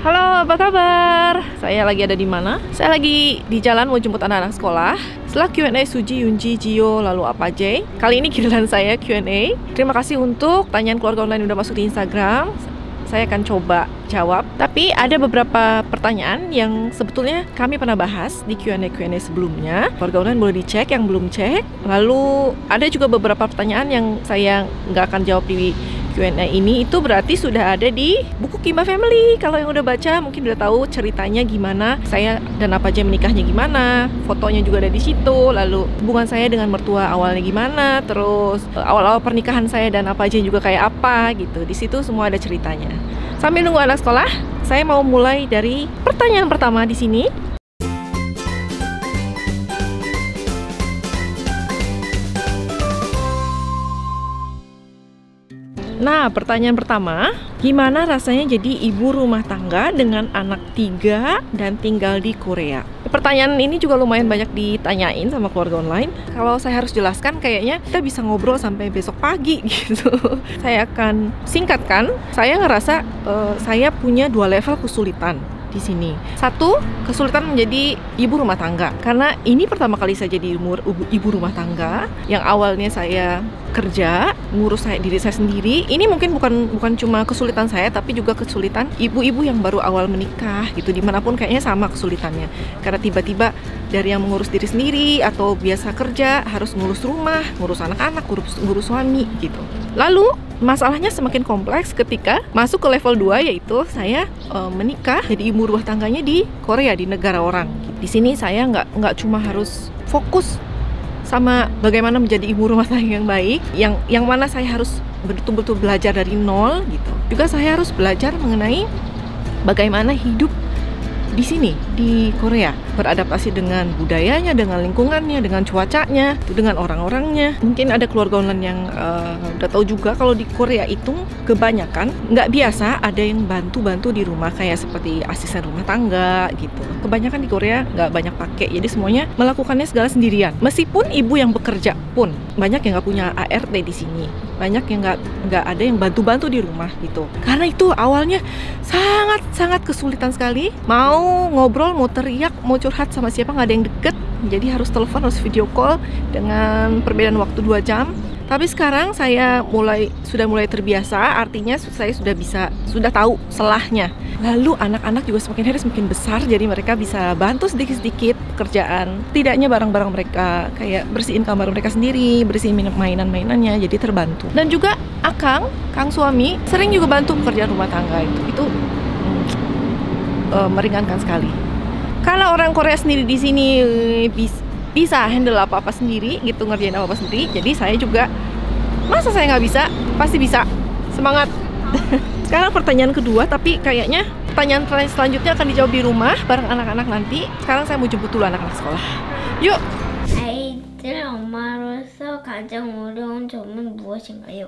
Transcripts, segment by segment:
Halo, apa kabar? Saya lagi ada di mana? Saya lagi di jalan mau jemput anak-anak sekolah. Setelah Q&A Suji, Yunji, Gio, lalu apa J. Kali ini giliran saya Q&A. Terima kasih untuk pertanyaan keluarga online yang udah masuk di Instagram. Saya akan coba jawab. Tapi ada beberapa pertanyaan yang sebetulnya kami pernah bahas di Q&A sebelumnya. Keluarga online boleh dicek yang belum cek. Lalu ada juga beberapa pertanyaan yang saya nggak akan jawab di Q&A ini, itu berarti sudah ada di buku Kimba Family. Kalau yang udah baca mungkin udah tahu ceritanya gimana saya dan apa aja menikahnya gimana, fotonya juga ada di situ. Lalu hubungan saya dengan mertua awalnya gimana, terus awal-awal pernikahan saya dan apa aja juga kayak apa gitu. Di situ semua ada ceritanya. Sambil nunggu anak sekolah, saya mau mulai dari pertanyaan pertama di sini. Nah, pertanyaan pertama, gimana rasanya jadi ibu rumah tangga dengan anak 3 dan tinggal di Korea? Pertanyaan ini juga lumayan banyak ditanyain sama keluarga online. Kalau saya harus jelaskan, kayaknya kita bisa ngobrol sampai besok pagi gitu. Saya akan singkatkan, saya ngerasa saya punya 2 level kesulitan di sini. Satu, kesulitan menjadi ibu rumah tangga. Karena ini pertama kali saya jadi ibu rumah tangga. Yang awalnya saya kerja, ngurus diri saya sendiri. Ini mungkin bukan cuma kesulitan saya, tapi juga kesulitan ibu-ibu yang baru awal menikah gitu. Dimanapun kayaknya sama kesulitannya. Karena tiba-tiba dari yang mengurus diri sendiri atau biasa kerja harus ngurus rumah, ngurus anak-anak, ngurus suami gitu. Lalu masalahnya semakin kompleks ketika masuk ke level 2, yaitu saya menikah jadi ibu rumah tangganya di Korea, di negara orang. Di sini saya nggak cuma harus fokus sama bagaimana menjadi ibu rumah tangga yang baik, yang mana saya harus betul-betul belajar dari nol gitu. Juga saya harus belajar mengenai bagaimana hidup di sini, di Korea, beradaptasi dengan budayanya, dengan lingkungannya, dengan cuacanya, dengan orang-orangnya. Mungkin ada keluarga online yang udah tahu juga kalau di Korea itu kebanyakan nggak biasa ada yang bantu-bantu di rumah kayak seperti asisten rumah tangga gitu. Kebanyakan di Korea nggak banyak pakai, jadi semuanya melakukannya segala sendirian. Meskipun ibu yang bekerja pun banyak yang nggak punya ART di sini, banyak yang nggak ada yang bantu-bantu di rumah gitu. Karena itu awalnya sangat kesulitan sekali. Mau ngobrol, mau teriak, mau curhat sama siapa nggak ada yang deket. Jadi harus telepon, harus video call dengan perbedaan waktu 2 jam. Tapi sekarang saya sudah mulai terbiasa, artinya saya sudah tahu selahnya. Lalu anak-anak juga semakin hari semakin besar, jadi mereka bisa bantu sedikit-sedikit pekerjaan. Tidaknya barang-barang mereka, kayak bersihin kamar mereka sendiri, bersihin mainan-mainannya, jadi terbantu. Dan juga Kang suami, sering juga bantu pekerjaan rumah tangga itu meringankan sekali. Karena orang Korea sendiri di sini bisa handle apa-apa sendiri gitu, ngerjain apa-apa sendiri. Jadi saya juga, masa saya nggak bisa? Pasti bisa. Semangat. Sekarang pertanyaan kedua, tapi kayaknya pertanyaan selanjutnya akan dijawab di rumah bareng anak-anak nanti. Sekarang saya mau jemput dulu anak-anak sekolah. Yuk. 아이들 엄마로서 가장 어려운 점은 무엇인가요?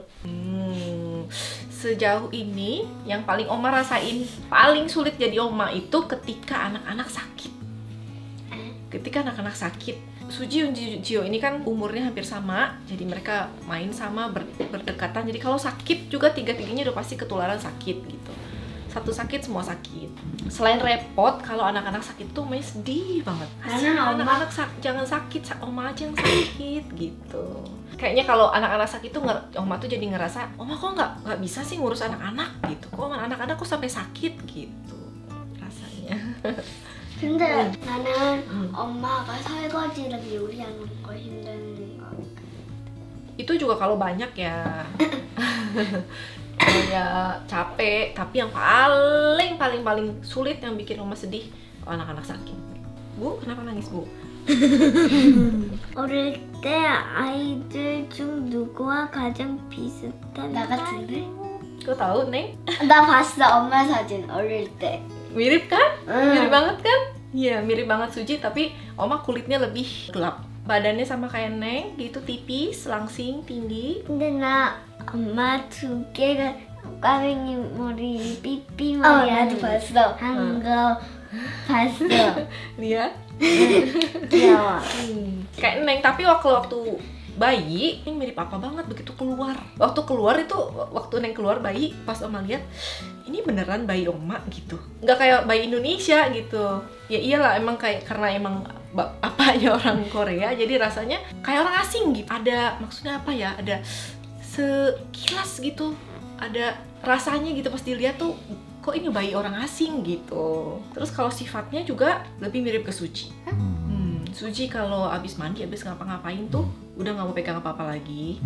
Sejauh ini yang paling Oma rasain paling sulit jadi Oma itu ketika anak-anak sakit. Ketika anak-anak sakit, Suji, Yunji, Gio ini kan umurnya hampir sama, jadi mereka main sama, berdekatan. Jadi kalau sakit juga tiga-tiganya udah pasti ketularan sakit gitu. Satu sakit, semua sakit. Selain repot, kalau anak-anak sakit tuh Oma sedih banget. Karena anak-anak jangan sakit, Oma aja yang sakit gitu. Kayaknya kalau anak-anak sakit tuh Oma tuh jadi ngerasa, Oma kok nggak bisa sih ngurus anak-anak gitu. Kok anak-anak kok sampai sakit gitu rasanya. 근데 나는 엄마가 설거지랑 요리하는 거 힘든 거. Itu juga kalau banyak ya. Ya capek, tapi yang paling sulit yang bikin Oma sedih kalau anak-anak sakit. Bu, kenapa nangis, Bu? 어릴 때 아이들 중 누구와 가장 비슷한 나 같은데? Kau tahu, Neng? 나 봤어 엄마 사진 어릴 때. Mirip kan? Mirip banget kan? Iya, mirip banget Suji, tapi Oma kulitnya lebih gelap. Badannya sama kayak Neng, gitu tipis, langsing, tinggi. 근데 나 엄마 2개가 까맹이 머리 삐삐 머리 나도 봤어. 한 거 봤어. Lihat. 귀여워. Kayak Neng, tapi waktu bayi ini mirip apa banget begitu keluar. Waktu keluar itu, waktu Neng keluar bayi, pas Oma lihat ini beneran bayi Oma gitu, nggak kayak bayi Indonesia gitu. Ya iyalah, emang kayak karena emang bapaknya orang Korea, jadi rasanya kayak orang asing gitu. Ada maksudnya apa ya? Ada sekilas gitu, ada rasanya gitu pas dilihat tuh, kok ini bayi orang asing gitu. Terus kalau sifatnya juga lebih mirip ke Suji. Suji kalau abis mandi, abis ngapa-ngapain tuh udah nggak mau pegang apa-apa lagi.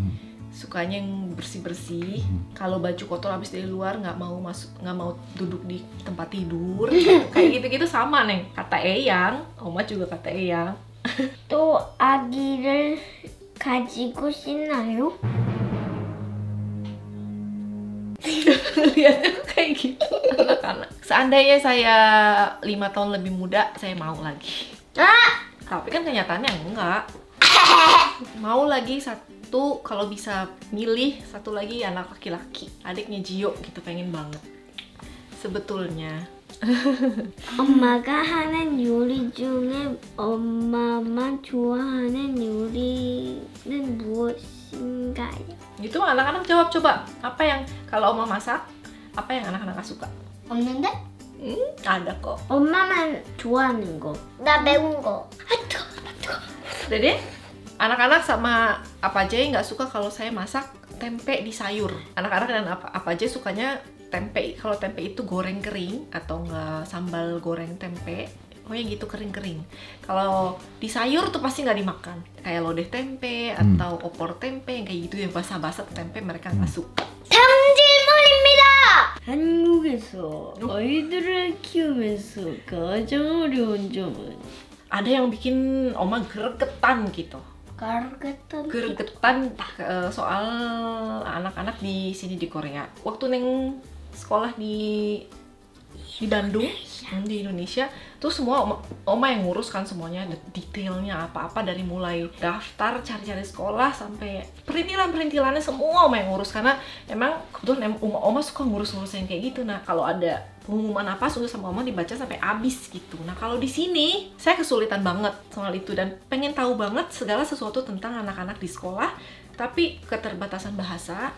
Sukanya yang bersih-bersih. Kalau baju kotor abis dari luar nggak mau masuk, nggak mau duduk di tempat tidur. Kayak gitu-gitu sama Neng. Kata Eyang, Oma juga kata Eyang. 또 아기를 가지고 싶나요? Lihatnya kok kayak gitu anak-anak. Seandainya saya 5 tahun lebih muda, saya mau lagi. Tapi kan kenyataannya enggak. Mau lagi satu, kalau bisa milih satu lagi anak laki-laki, adiknya Jio gitu, pengen banget sebetulnya. 엄마가 하는 요리 중에 엄마만 좋아하는 요리는 무엇인가요? Gitu anak-anak jawab coba. Apa yang kalau Oma masak, apa yang anak-anak gak suka? 없는데? Ada kok. 엄마만 좋아하는 거. 나 매운 거. Dede, anak-anak sama apa aja yang nggak suka kalau saya masak tempe di sayur. Anak-anak dan apa aja sukanya tempe. Kalau tempe itu goreng kering atau nggak sambal goreng tempe, pokoknya gitu kering-kering. Kalau di sayur tuh pasti nggak dimakan. Kayak lodeh tempe atau opor tempe yang kayak gitu, yang basah-basah tempe mereka nggak suka. 질문입니다. 한국에서 아이들을 키우면서 가장 어려운 점은? Ada yang bikin Oma gregetan gitu. Gregetan soal anak-anak di sini di Korea. Waktu Neng sekolah di Bandung, di Indonesia, tuh semua Oma yang ngurus kan semuanya, detailnya apa-apa, dari mulai daftar, cari-cari sekolah, sampai perintilan-perintilannya semua Oma yang ngurus. Karena emang kebetulan Oma suka ngurus-ngurus yang kayak gitu. Nah kalau ada pengumuman apa, sudah sama Oma dibaca sampai habis gitu. Nah kalau di sini saya kesulitan banget soal itu dan pengen tahu banget segala sesuatu tentang anak-anak di sekolah. Tapi keterbatasan bahasa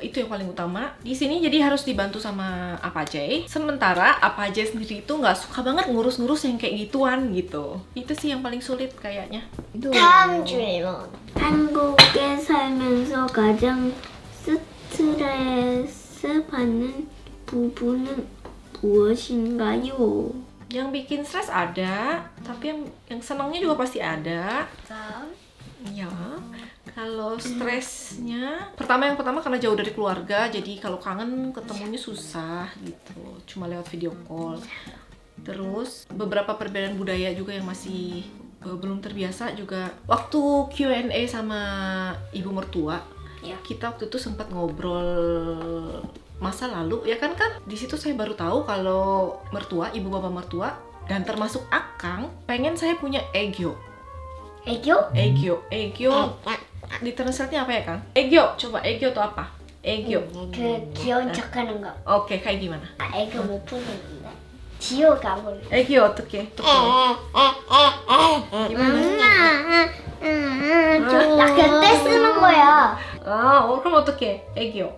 itu yang paling utama di sini, jadi harus dibantu sama Apajay. Sementara Apajay sendiri itu nggak suka banget ngurus-ngurus yang kayak gituan gitu. Itu sih yang paling sulit kayaknya. 다음 질문. 한국에 살면서 가장 스트레스 받는 부분은 무엇인가요? Yang bikin stres ada, tapi yang senangnya juga pasti ada. Ya, kalau stresnya yang pertama karena jauh dari keluarga, jadi kalau kangen ketemunya susah gitu, cuma lewat video call. Terus beberapa perbedaan budaya juga yang masih belum terbiasa juga. Waktu Q&A sama ibu mertua, ya, kita waktu itu sempat ngobrol masa lalu, ya kan di situ saya baru tahu kalau mertua, ibu bapak mertua dan termasuk akang pengen saya punya egyo. Egyo di translate-nya apa ya Kang? Egyo, coba egyo itu apa? Egyo. 귀여운 척하는 거. Oke, kayak gimana? 애교 못 푸는데. 지효가 뭘? Egyo 어떻게? gimana? 약간 떼쓰는 거야. 그럼 어떻게? 애교.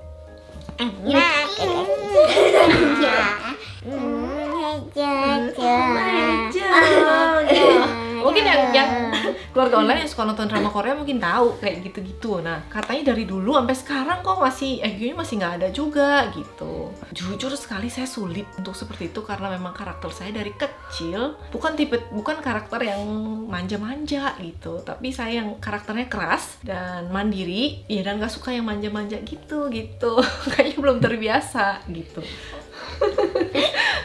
Mungkin yang keluarga online yang suka nonton drama Korea mungkin tahu kayak gitu-gitu. Nah, katanya dari dulu sampai sekarang kok masih egyonya masih nggak ada juga gitu. Jujur sekali saya sulit untuk seperti itu karena memang karakter saya dari kecil bukan karakter yang manja-manja gitu, tapi saya yang karakternya keras dan mandiri, ya, dan nggak suka yang manja-manja gitu. Kayaknya belum terbiasa gitu.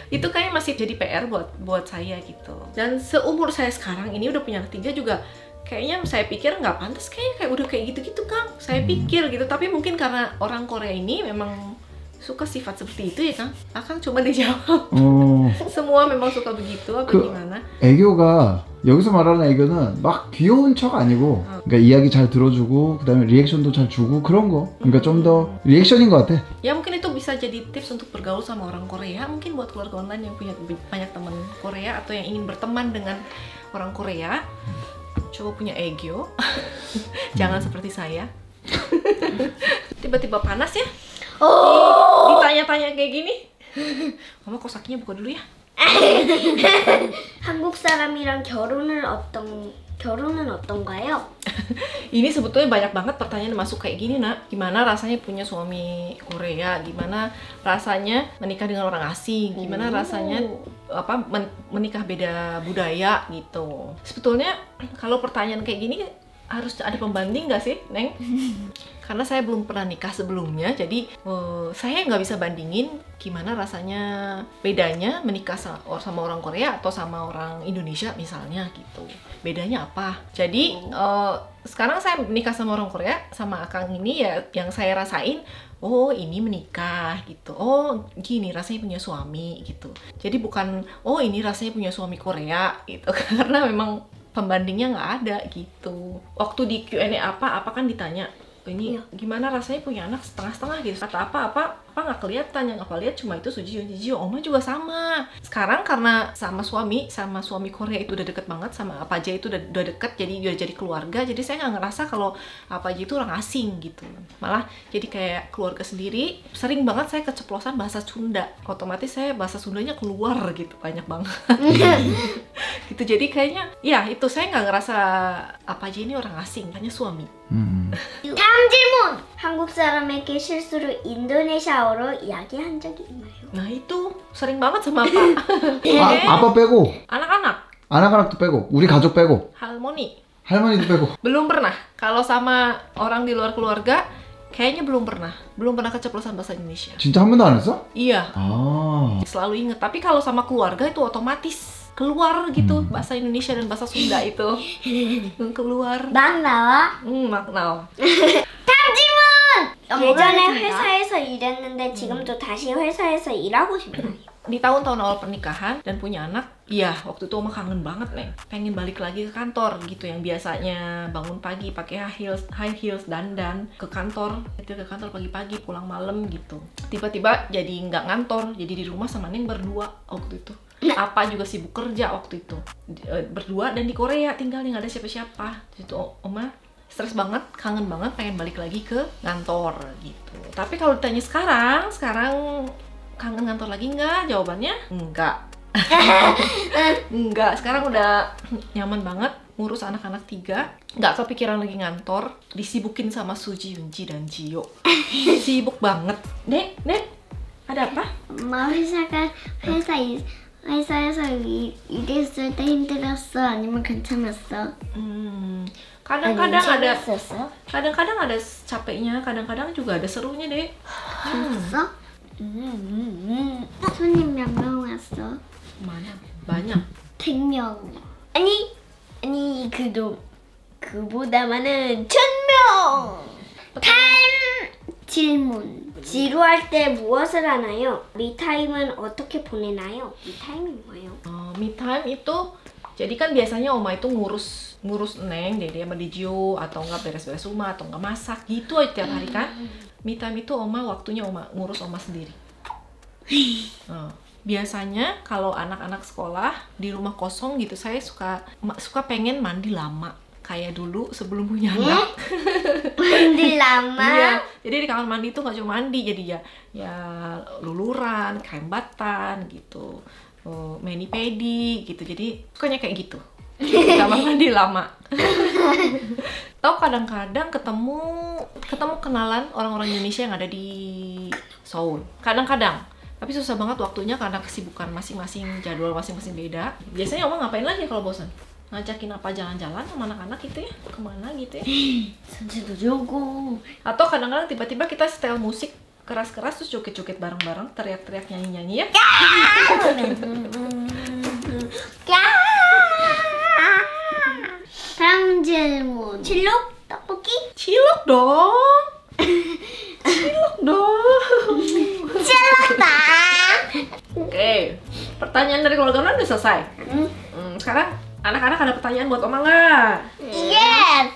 Itu kayaknya masih jadi PR buat saya gitu. Dan seumur saya sekarang ini udah punya ketiga juga, kayaknya saya pikir nggak pantas kayak udah kayak gitu-gitu Kang. Saya pikir gitu, tapi mungkin karena orang Korea ini memang suka sifat seperti itu ya Kang? Akang coba dijawab. 어, Semua memang suka begitu apa 그 gimana? 애교가 여기서 말하는 애교는 막 귀여운 척 아니고, 그러니까 이야기 잘 들어주고 그다음에 리액션도 잘 주고 그런 거. 그러니까 좀 더 리액션인 것 같아. Ya mungkin itu bisa jadi tips untuk bergaul sama orang Korea. Mungkin buat keluarga online yang punya banyak teman Korea atau yang ingin berteman dengan orang Korea, coba punya egyo. Jangan seperti saya. Tiba-tiba panas ya? Ditanya-tanya kayak gini. Mama kok sakinya buka dulu ya? 한국 사람이랑 결혼은 어떤가요? Ini sebetulnya banyak banget pertanyaan masuk kayak gini nak. Gimana rasanya punya suami Korea? Gimana rasanya menikah dengan orang asing? Gimana rasanya menikah beda budaya gitu? Sebetulnya kalau pertanyaan kayak gini harus ada pembanding nggak sih, Neng? Karena saya belum pernah nikah sebelumnya, jadi saya nggak bisa bandingin gimana rasanya bedanya menikah sama orang Korea atau sama orang Indonesia misalnya gitu. Bedanya apa? Jadi sekarang saya menikah sama orang Korea, sama Akang ini ya yang saya rasain, oh ini menikah gitu, oh gini rasanya punya suami gitu. Jadi bukan, oh ini rasanya punya suami Korea gitu, karena memang pembandingnya nggak ada gitu. Waktu di Q&A apa kan ditanya, ini gimana rasanya punya anak setengah-setengah gitu. Kata apa nggak kelihatan, yang apa lihat cuma itu Suji Jio. Oma juga sama. Sekarang karena sama suami Korea itu udah deket banget, sama apa aja itu udah deket, jadi udah jadi keluarga. Jadi saya nggak ngerasa kalau apa aja itu orang asing gitu. Malah jadi kayak keluarga sendiri. Sering banget saya keceplosan bahasa Sunda. Otomatis saya bahasa Sundanya keluar gitu, banyak banget. Gitu, jadi kayaknya ya itu saya nggak ngerasa apa aja ini orang asing, hanya suami. 다음 질문! 한국 사람에게 실수로 인도네시아어로 이야기한 적이 있나요? Nah itu sering banget sama apa? 아빠 빼고, Anak-anak, 아나가락도 빼고, 우리 가족 빼고, harmoni. 할머니도 빼고. Belum pernah. Kalau sama orang di luar keluarga, kayaknya belum pernah keceplosan bahasa Indonesia. 진짜 한 번도 안 했어? Iya, 아, selalu inget. Tapi kalau sama keluarga itu otomatis keluar gitu bahasa Indonesia dan bahasa Sunda itu keluar. 막 나와? 막 나와. 다음 질문! 예전에 넘어가겠습니다. 회사에서 일했는데 지금도 다시 회사에서 일하고 싶나요? Di tahun-tahun awal pernikahan dan punya anak, iya waktu itu Oma kangen banget nih, pengen balik lagi ke kantor gitu, yang biasanya bangun pagi pakai high heels dandan ke kantor pagi-pagi pulang malam gitu. Tiba-tiba jadi nggak ngantor, jadi di rumah sama Neng berdua waktu itu. Apa juga sibuk kerja waktu itu, berdua, dan di Korea tinggalnya nggak ada siapa-siapa. Itu Oma stres banget, kangen banget, pengen balik lagi ke kantor gitu. Tapi kalau ditanya sekarang kangen kantor lagi nggak? Jawabannya enggak. Enggak, sekarang udah nyaman banget ngurus anak-anak 3, nggak kepikiran lagi ngantor, disibukin sama Suji, Yunji, dan Jio. Sibuk banget. Nek, ada apa? 엄마 회사에서 일했을 때 힘들었어? 아니면 괜찮았어? Kadang-kadang ada 재밌었어? kadang-kadang ada capeknya, kadang-kadang juga ada serunya, Dek. 재밌었어? 손님 몇 명 왔어? Mana? Banyak. 100명. 아니 그보다 많은 1000명. 타임 질문. 지루할 때 무엇을 하나요? 미타임은 어떻게 보내나요? 미타임이 뭐예요? Me time itu, jadi kan biasanya Oma itu ngurus Neng, Dede sama Dijio, atau nggak beres-beres rumah, atau nggak masak gitu aja tiap hari kan. Me time itu Oma waktunya ngurus Oma sendiri. Biasanya kalau anak-anak sekolah di rumah kosong gitu, saya suka pengen mandi lama kayak dulu sebelum punya anak. mandi lama? Iya, jadi di kamar mandi itu nggak cuma mandi, jadi ya luluran, kain batan gitu, mani pedi gitu, jadi sukanya kayak gitu. Di kamar mandi lama. Tahu kadang-kadang ketemu kenalan orang-orang Indonesia yang ada di Seoul. Kadang-kadang. Tapi susah banget waktunya karena kesibukan masing-masing, jadwal masing-masing beda. Biasanya Oma ngapain lagi kalau bosan? Ngajakin apa jalan-jalan sama anak-anak gitu ya? Kemana gitu ya? 산책도 좋고. Atau kadang-kadang tiba-tiba kita setel musik keras-keras terus joget-joget bareng-bareng, teriak-teriak, nyanyi-nyanyi ya? 다음 질문. 칠록? 떡볶이? Cilok dong! Cilok dong! 찔렀다. Oke, pertanyaan dari keluarga online udah selesai. Sekarang anak-anak ada pertanyaan buat Oma nggak? Yes.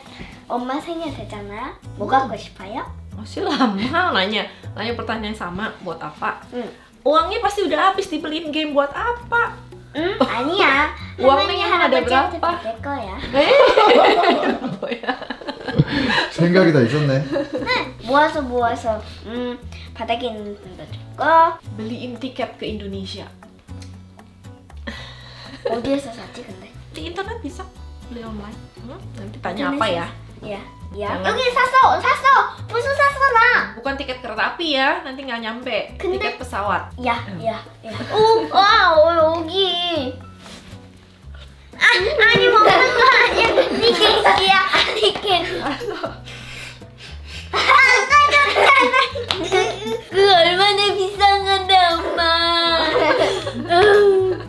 엄마 생일 되잖아. 뭐 갖고 싶어요? Masih lama nanya pertanyaan yang sama buat apa? 응. Uangnya pasti udah habis dibeliin game buat apa? 아니야. 우왕냉이 하나 할아버지한테 내버려? 받을 거야. 뭐야? 생각이 다 있었네. 모아서 바닥에 있는 돈도 줬고. Beliin tiket ke Indonesia. 어디에서 샀지 근데? Di internet bisa beli online. Nanti tanya apa ya? 야. jangan. 여기 샀어. 벌써 샀어 나. Bukan tiket kereta api ya, nanti nggak nyampe. 근데- Tiket pesawat. 야. 여기. 아니 먹는 거 아니야. 니케이크야. 니케이크. 아까 줬잖아. 그 얼마나 비싼 건데 엄마.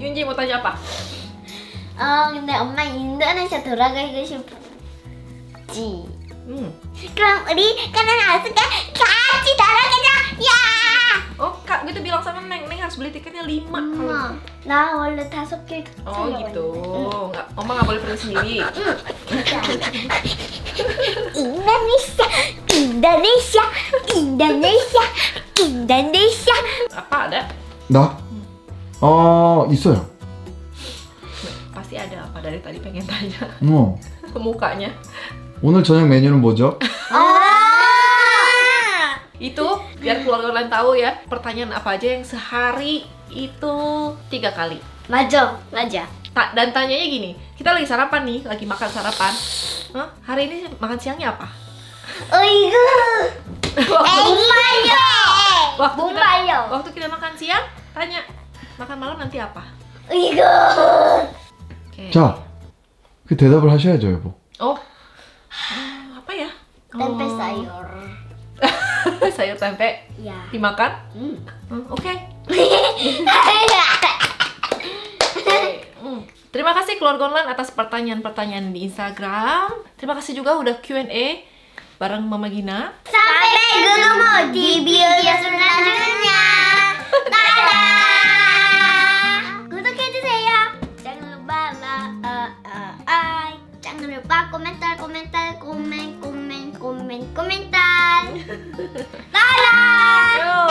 Yunji mau tanya apa? 근데 엄마 인도네시아 돌아가고 싶지. 그럼 우리 아스카 같이 돌아가자. 야. Oh, Kak, gitu bilang sama Neng harus beli tiketnya 5. 엄마, 나 원래 5개 Oh gitu. Nggak, Oma nggak boleh pergi sendiri. 인도네시아. Apa ada? 나? 있어요. Pasti ada apa dari tadi pengen tanya. Mukanya. 오늘 저녁 메뉴는 뭐죠? Itu biar keluarga lain tahu ya. Pertanyaan apa aja yang sehari itu 3 kali. 맞아. Dan tanyanya gini, kita lagi sarapan nih, lagi makan sarapan. Hah? Hari ini makan siangnya apa? 어이구. Waktu kita makan siang, tanya makan malam nanti apa? 어이구. Oke. 자, 그 대답을 하셔야죠, 여보. Oh, apa ya? tempe sayur. Sayur tempe Ya. dimakan? Oke. Terima kasih keluarga online atas pertanyaan-pertanyaan di Instagram. Terima kasih juga udah Q&A bareng Mama Gina. sampai ketemu di video selanjutnya. Dadah. 구독해주세요. jangan lupa komentar. Dadah. Yo.